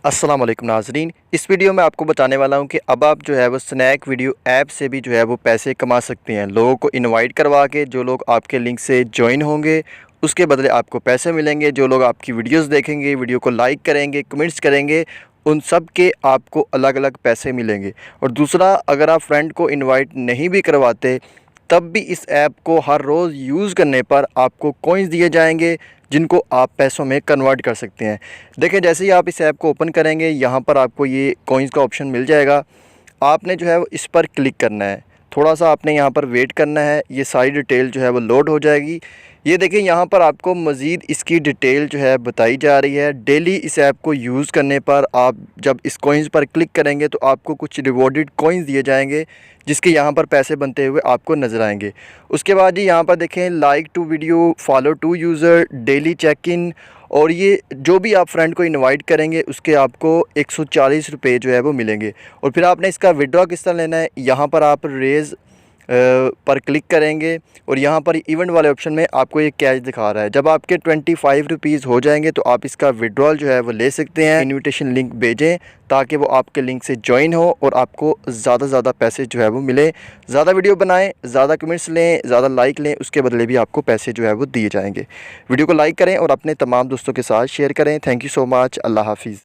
अस्सलाम वालेकुम नाज़रीन। इस वीडियो में आपको बताने वाला हूं कि अब आप जो है वो स्नैक वीडियो ऐप से भी जो है वो पैसे कमा सकते हैं। लोगों को इनवाइट करवा के जो लोग आपके लिंक से ज्वाइन होंगे उसके बदले आपको पैसे मिलेंगे। जो लोग आपकी वीडियोस देखेंगे, वीडियो को लाइक करेंगे, कमेंट्स करेंगे, उन सब के आपको अलग अलग पैसे मिलेंगे। और दूसरा, अगर आप फ्रेंड को इन्वाइट नहीं भी करवाते तब भी इस ऐप को हर रोज़ यूज़ करने पर आपको कॉइन्स दिए जाएंगे जिनको आप पैसों में कन्वर्ट कर सकते हैं। देखिए, जैसे ही आप इस ऐप को ओपन करेंगे यहाँ पर आपको ये कॉइन्स का ऑप्शन मिल जाएगा। आपने जो है वो इस पर क्लिक करना है, थोड़ा सा आपने यहाँ पर वेट करना है, ये सारी डिटेल जो है वो लोड हो जाएगी। ये देखिए, यहाँ पर आपको मज़ीद इसकी डिटेल जो है बताई जा रही है। डेली इस ऐप को यूज़ करने पर आप जब इस कॉइन्स पर क्लिक करेंगे तो आपको कुछ रिवॉर्डेड कॉइन्स दिए जाएंगे जिसके यहाँ पर पैसे बनते हुए आपको नज़र आएंगे। उसके बाद ही यहाँ पर देखें, like two video, follow two user, daily check in, और ये जो भी आप फ्रेंड को इनवाइट करेंगे उसके आपको 140 रुपये जो है वो मिलेंगे। और फिर आपने इसका विड्रॉ किस तरह लेना है, यहाँ पर आप रेज़ पर क्लिक करेंगे और यहाँ पर इवेंट वाले ऑप्शन में आपको ये कैश दिखा रहा है। जब आपके 25 रुपीज़ हो जाएंगे तो आप इसका विड्रॉल जो है वो ले सकते हैं। इनविटेशन लिंक भेजें ताकि वो आपके लिंक से ज्वाइन हो और आपको ज़्यादा से ज़्यादा पैसे जो है वो मिले। ज़्यादा वीडियो बनाएं, ज़्यादा कमेंट्स लें, ज़्यादा लाइक लें, उसके बदले भी आपको पैसे जो है वो दिए जाएंगे। वीडियो को लाइक करें और अपने तमाम दोस्तों के साथ शेयर करें। Thank you so much. अल्लाह हाफिज़।